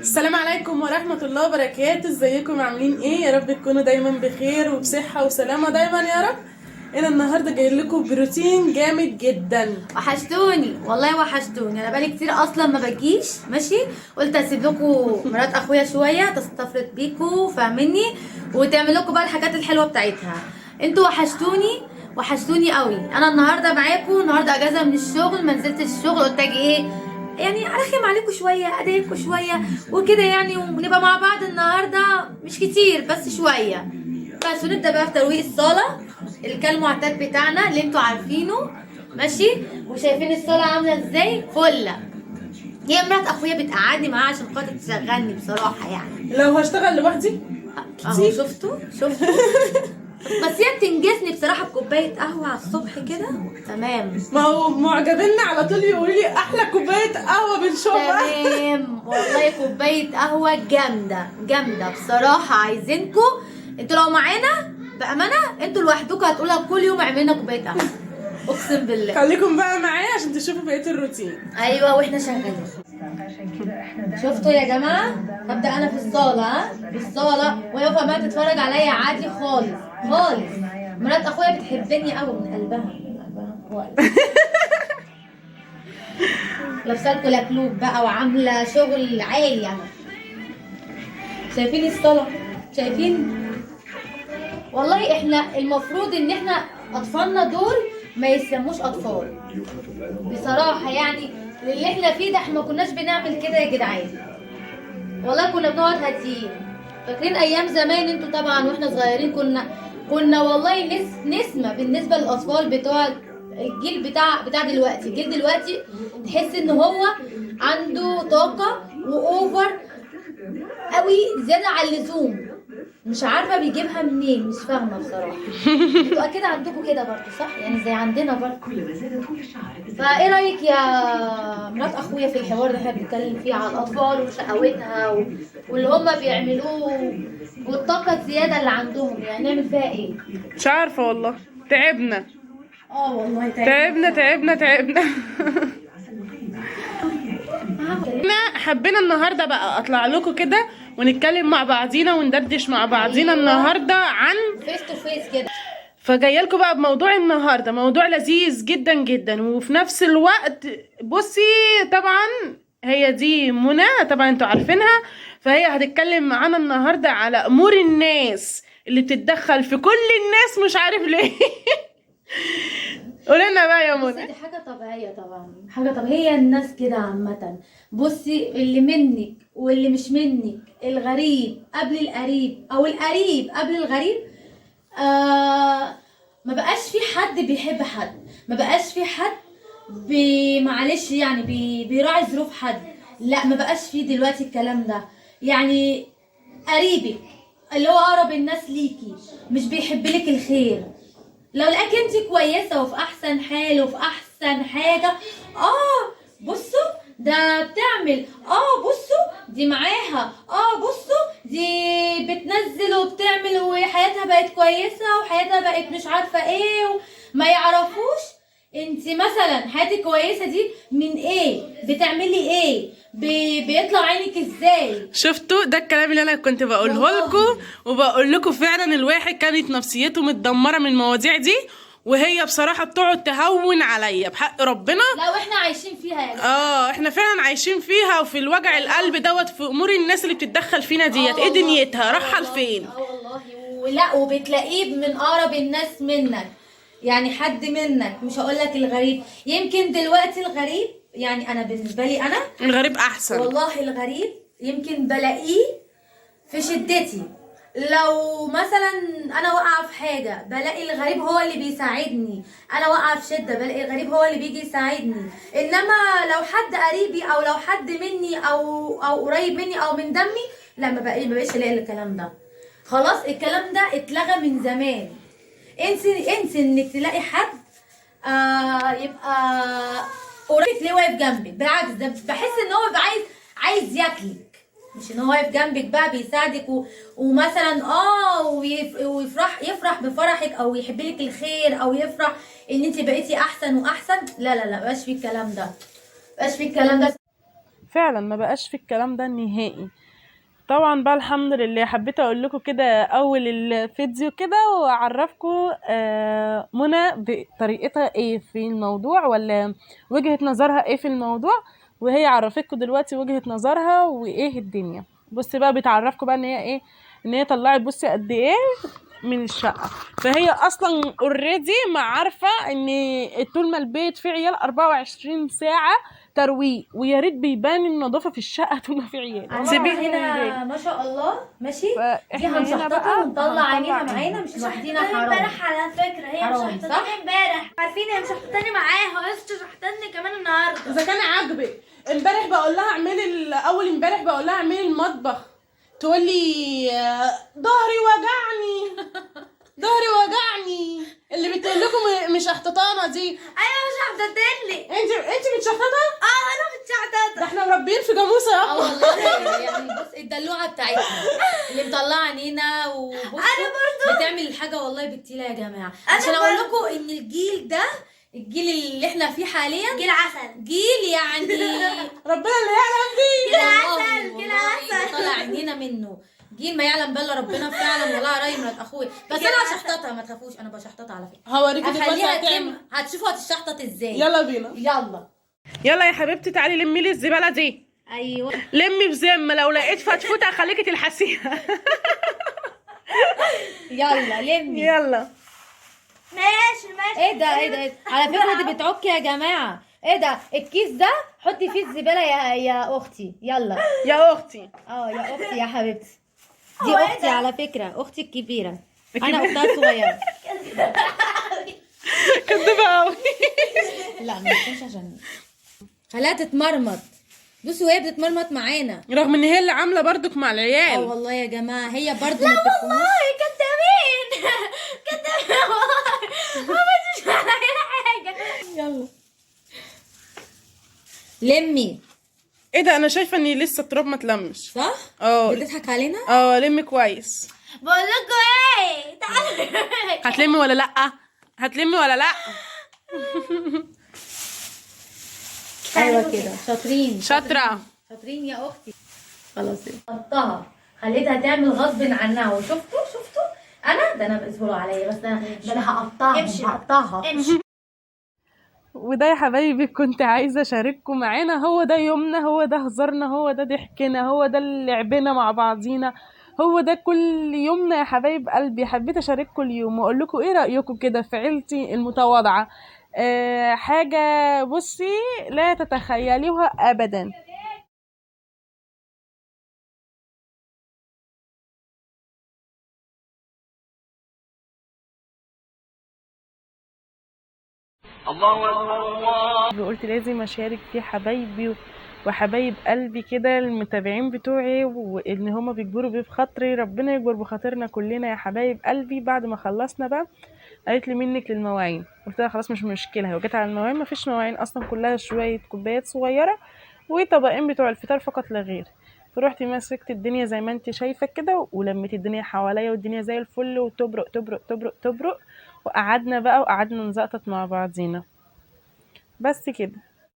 السلام عليكم ورحمة الله وبركاته. ازيكم عاملين ايه؟ يا رب تكونوا دايما بخير وبصحة وسلامة دايما يا رب. انا النهاردة جاي لكم بروتين جامد جدا. وحشتوني والله وحشتوني، انا بقالي كتير اصلا ما بجيش. ماشي، قلت اسيب لكم مرات اخويا شويه تستفرد بيكم فاهمني، وتعمل لكم بقى الحاجات الحلوه بتاعتها. انتوا وحشتوني قوي. انا النهارده معاكم، النهارده اجازه من الشغل، ما نزلتش الشغل، قلت اجي ايه يعني ارخم عليكم شويه، اضايقكم شويه وكده يعني، ونبقى مع بعض النهارده مش كتير بس شويه بس. ونبدا بقى في ترويق الصاله المعتاد بتاعنا اللي انتوا عارفينه. ماشي، وشايفين الصاله عامله ازاي فله. هي مرات اخويا بتقعدني معاها عشان خاطر تشغلني بصراحه يعني. لو هشتغل لوحدي اهو كتير. شفتوا بس هي بتنجزني بصراحه بكوبايه قهوه على الصبح كده تمام. ما هو معجبيننا على طول يقولوا لي احلى كوباية قهوة بنشوفها. تمام والله، كوبايه قهوه جامده جامده بصراحه. عايزينكم انتوا لو معانا بامانه، انتوا لوحدكم هتقولها كل يوم اعمل لنا كوبايه قهوه، اقسم بالله. خليكم بقى معايا عشان تشوفوا بقية الروتين. ايوه واحنا شغالين. شفتوا يا جماعه؟ هبدا انا في الصاله، في الصاله وهي واقفه بقى تتفرج عليا عادي خالص خالص. مرات اخويا بتحبني قوي من قلبها من قلبها. لابسه لكم لكلوب بقى وعامله شغل عالي يعني. شايفين الصاله؟ شايفين؟ والله احنا المفروض ان احنا اطفالنا دول ما يسموش اطفال بصراحه يعني. اللي احنا فيه ده احنا ما كناش بنعمل كده يا جدعان، والله كنا بنقعد هاديين. فاكرين ايام زمان انتوا طبعا واحنا صغيرين كنا والله نسمه بالنسبه للاطفال بتوع الجيل بتاع دلوقتي. الجيل دلوقتي تحس ان هو عنده طاقه واوفر قوي زياده عن اللزوم، مش عارفه بيجيبها منين، مش فاهمه بصراحه. انتوا اكيد عندكم كده برضه صح؟ يعني زي عندنا برضه. فايه رايك يا مرات اخويا في الحوار اللي احنا بنتكلم فيه على الاطفال وشقاوتها واللي هم بيعملوه والطاقه الزياده اللي عندهم؟ يعني نعمل فيها ايه؟ مش عارفة والله، تعبنا. والله تعبنا. احنا حبينا النهارده بقى اطلع لكم كده ونتكلم مع بعضينا وندردش مع بعضينا النهارده عن فيس تو فيس كده. فجايه لكم بقى بموضوع النهارده، موضوع لذيذ جدا جدا وفي نفس الوقت بصي طبعا هي دي منى طبعا انتوا عارفينها، فهي هتتكلم معانا النهارده على امور الناس اللي بتتدخل في كل الناس مش عارف ليه. قولي لنا بقى يا بصي منى. دي حاجة طبيعية طبعا، حاجة طبيعية. هي الناس كده عامة. بصي اللي منك واللي مش منك، الغريب قبل القريب او القريب قبل الغريب. ما بقاش في حد بيحب حد، ما بقاش في حد معلش يعني بيراعي ظروف حد. لا ما بقاش في دلوقتي الكلام ده. يعني قريبك اللي هو اقرب الناس ليكي مش بيحب لك الخير. لو لقاك انت كويسه وفي احسن حال وفي احسن حاجه، بصوا ده بتعمل، بصوا دي معاها، بصوا دي بتنزل وبتعمل وحياتها بقت كويسه وحياتها بقت مش عارفه ايه، ما يعرفوش انت مثلا حياتك كويسه دي من ايه، بتعملي ايه، بيطلع عينك ازاي. شفتوا ده الكلام اللي انا كنت بقوله لكم، وبقول لكم فعلا الواحد كانت نفسيته متدمره من المواضيع دي، وهي بصراحه بتقعد تهون عليا بحق ربنا. لو احنا عايشين فيها يا جماعه، احنا فعلا عايشين فيها، وفي الوجع القلب دوت في امور الناس اللي بتتدخل فينا ديت. ايه دنيتها رايحه لفين؟ والله ولا وبتلاقيه من اقرب الناس منك، يعني حد منك، مش هقول لك الغريب. يمكن دلوقتي الغريب يعني انا بالنسبه لي انا الغريب احسن. والله الغريب يمكن بلاقيه في شدتي. لو مثلا انا واقعه في حاجه بلاقي الغريب هو اللي بيساعدني، انا واقعه في شده بلاقي الغريب هو اللي بيجي يساعدني. انما لو حد قريبي او لو حد مني او قريب مني او من دمي، لا ما بقاش الاقي الكلام ده. خلاص الكلام ده اتلغى من زمان. انسي انك تلاقي حد يبقى قريب ليه واقف جنبك. بالعكس ده بحس ان هو بيبقى عايز ياكلك، مش ان هو واقف جنبك بقى بيساعدك ومثلا يفرح بفرحك او يحب لك الخير او يفرح ان انت بقيتي احسن واحسن. لا مبقاش في الكلام ده، مبقاش في الكلام ده. فعلا ما بقاش في الكلام ده نهائي. طبعا بقى الحمد لله حبيت اقول لكم كده اول الفيديو كده واعرفكم منى بطريقتها ايه في الموضوع، ولا وجهة نظرها ايه في الموضوع، وهي عرفتكم دلوقتي وجهة نظرها وايه الدنيا. بصي بقى بتعرفكم بقى ان هي ايه، ان هي طلعت بصي قد ايه من الشقة. فهي اصلا اوريدي ما عارفة ان طول ما البيت فيه عيال 24 ساعة ترويق، ويا ريت بيبان النظافة في الشقة طول ما في عيال. سيبي هنا ما شاء الله ماشي. دي فاحنا هنا هنشحططها بقى ونطلع عينيها هنطلع معانا، مش لوحدينا شحطتني حرام. امبارح على فكرة، هي حرام، مشحطتني صح؟ امبارح، عارفين هي مشحطتني معاها ولسه شحطتني كمان النهارده. اذا كان عاجبك امبارح بقول لها اعملي اول امبارح بقول لها اعملي المطبخ، تقول لي ظهري وجعني ظهري وجعني. اللي بتقول لكم مش احتطانه دي، ايوه مشحطتني. انت متشحططه؟ انا ده متشحططة. احنا مربيين في جاموسه يا والله يعني بص الدلوعه بتاعتنا اللي مطلعه عينينا، وبصوا أنا برضو بتعمل الحاجه والله بالتيله يا جماعه. أنا عشان اقول برضو. لكم ان الجيل ده، الجيل اللي احنا فيه حاليا جيل عسل. جيل يعني ربنا اللي يعلم بيه. جيل والله عسل، جيل والله عسل. طالع عينينا منه. جيل ما يعلم بالله ربنا فعلا. والله يا رايم اخويا، بس جيل انا عسل. هشحططها ما تخافوش، انا بشحططها على فكره. هوريكي دلوقتي هخليها هتعمل. تلم، هتشوفوا هتشحطط ازاي. يلا بينا. يلا يلا يا حبيبتي تعالي لمي لي الزباله دي. ايوه لمي بذمه، لو لقيت فتفوته هخليكي تلحسيها. يلا لمي. ماشي ماشي. ايه ده ايه ده إيه ده؟ على فكره دي بتعك يا جماعه. ايه ده الكيس ده؟ حطي فيه الزباله يا اختي. يلا يا اختي يا اختي يا حبيبتي. دي هو إيه اختي ده؟ على فكره، اختي الكبيره. انا اختها الصغيره. كدبه قوي. لا ما تكونش عشان خليها تتمرمط. بصوا وهي بتتمرمط معانا. رغم ان هي اللي عامله برضك مع اه العيال. والله يا جماعه هي برضه ما تفهموش. والله كدابين. كدابين والله ما بديش على حاجة. يلا لمي. ايه ده، انا شايفه ان لسه التراب ما اتلمش. صح؟ اه بتضحك علينا؟ لمي كويس. بقول لكم ايه، تعالوا. هتلمي ولا لا؟ هتلمي ولا لا؟ ايوه كده شاطرين شاطره. شاطرين يا اختي. خلاص حطها، خليتها تعمل غصب عنها. وشفتوا انا بيصبروا عليا، بس ده انا هقطعها. امشي. وده يا حبايبي كنت عايزه اشارككم معانا. هو ده يومنا، هو ده هزارنا، هو ده ضحكنا، هو ده لعبنا مع بعضينا، هو ده كل يومنا يا حبايب قلبي. حبيت اشارككم اليوم واقول لكم ايه رايكم كده في عيلتي المتواضعه. حاجه بصي لا تتخيلوها ابدا. الله أكبر الله. قلت لازم اشارك فيه حبايبي وحبايب قلبي كده المتابعين بتوعي، وان هما بيجبروا بيه بخاطري. ربنا يجبر بخاطرنا كلنا يا حبايب قلبي. بعد ما خلصنا بقى قالت لي منك للمواعين، قلت لها خلاص مش مشكله. وجت على المواعين مفيش مواعين اصلا، كلها شويه كوبايات صغيره وطبقين بتوع الفطار فقط لا غير. فروحت مسكت الدنيا زي ما انت شايفه كده، ولميت الدنيا حواليا والدنيا زي الفل، وتبرق تبرق تبرق تبرق. وقعدنا بقى وقعدنا نزقطط مع بعضينا بس كده.